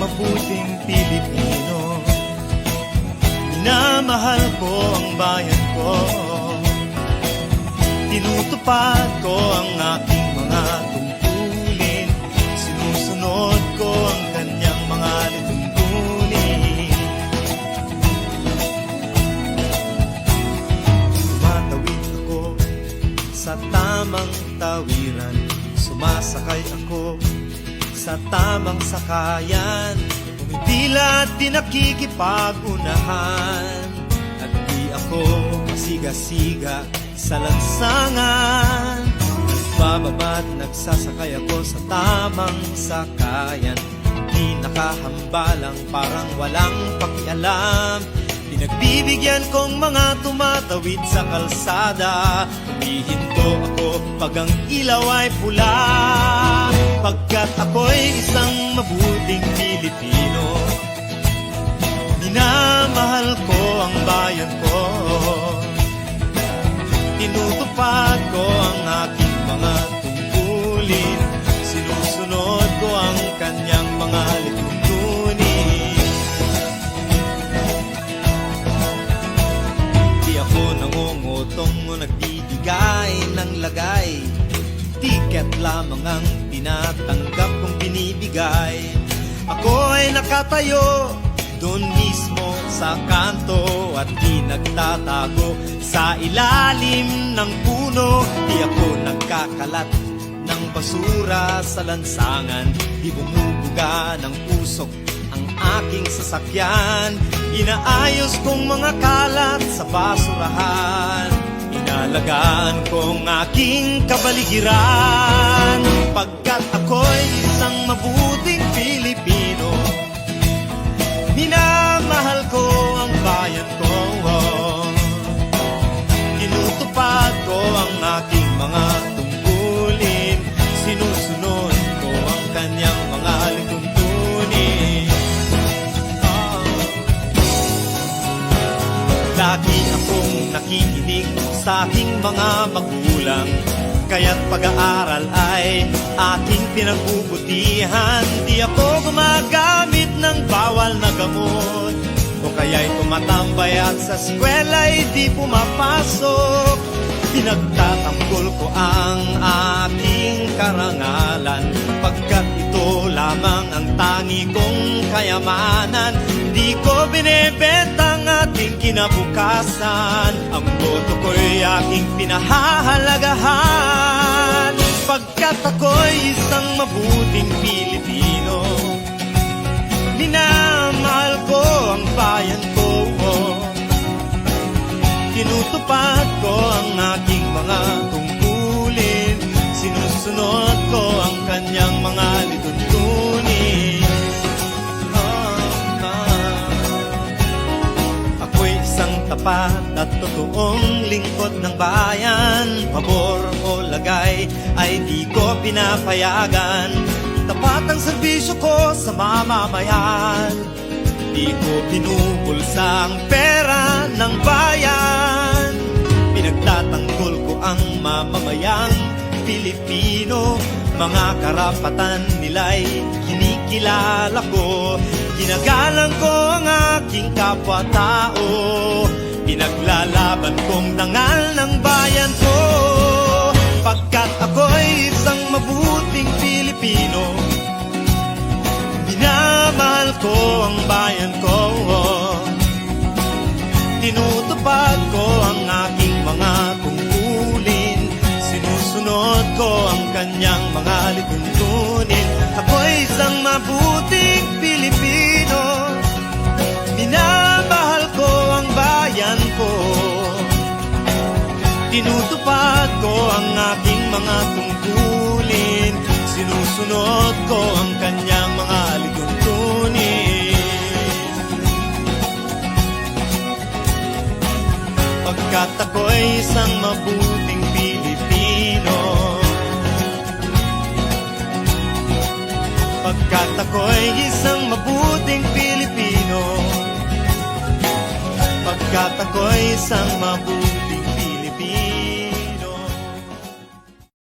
mabuting Pilipino. Minamahal ko ang bayan ko, tinutupad ko ang aking mga tungkulin, sinusunod ko ang kanyang mga lituntunin. Tumatawid ako sa tamang tawiran, sumasakay ako sa tamang sakayan, pumipila at di nakikipag-unahan, at di ako masiga-siga sa lansangan. Nagbababa't nagsasakay ako sa tamang sakayan, di nakahambalang parang walang pakialam. Pinagbibigyan kong mga tumatawid sa kalsada, humihinto ako pag ang ilaw ay pula, pagkat ako'y isang mabuting Pilipino. Minamahal ko ang bayan ko, tinutupad ko ang aking mga tungkulin, sinusunod ko ang kanyang mga lituntunin. Di ako nangungutong o nagbibigay ng lagay, tiket lamang ang tinatanggap kong binibigay. Ako ay nakatayo doon mismo sa kanto at di nagtatago sa ilalim ng puno. Di ako nagkakalat ng basura sa lansangan, di bumubuga ng usok ang aking sasakyan. Inaayos kong mga kalat sa basurahan, inalagaan kong aking kabaligiran, pagkat ako'y isang mabuting Pilipino. Minamahal ko ang bayan ko, tinutupad ko ang aking mga tungkulin, sinusunod ko ang kanyang mga lituntunin. Lagi akong nakikinig sa aking mga magulang, kaya't pag-aaral ay aking pinagbubutihan. Di ako gumagamit ng bawal na gamot, o kaya'y tumatambay at sa eskwela'y di pumapasok. Pinagtatanggol ko ang aking karangalan, pagkat ito lamang ang tangi kong kayamanan. Di ko binebenta ang ating kinabukasan, ang boto ko'y aking pinahahalagahan, pagkat ako'y isang mabuting Pilipino. Minamahal ko ang bayan ko, tinutupad ko ang aking mga tungkulin, sinusunod ko ang kanyang mga lituntunin. Ako'y isang tapat at totoong lingkod ng bayan, pabor o lagay ay di ko pinapayagan. Tapat ang serbisyo ko sa mamamayan, di ko pinupulsa ang pera ng bayan. Pinagtatanggol ko ang mamamayang Pilipino, mga karapatan nila'y kinikilala ko. Ginagalang ko ang aking kapwa-tao, pinaglalaban kong dangal ng bayan ko, pagkat ako'y isang mabuting Pilipino. Minamahal ko ang bayan ko, tinutupad ko ang aking mga tungkulin, sinusunod ko ang kanyang mga lituntunin. Ako'y isang mabuting Pilipino, minamahal ko ang bayan ko, tinutupad ko ang aking mga tungkulin, sinusunod ko ang kanyang mga lituntunin. Pagkat ako'y isang mabuting Pilipino, pagkat ako'y isang mabuting Pilipino, pagkat ako'y isang mabuting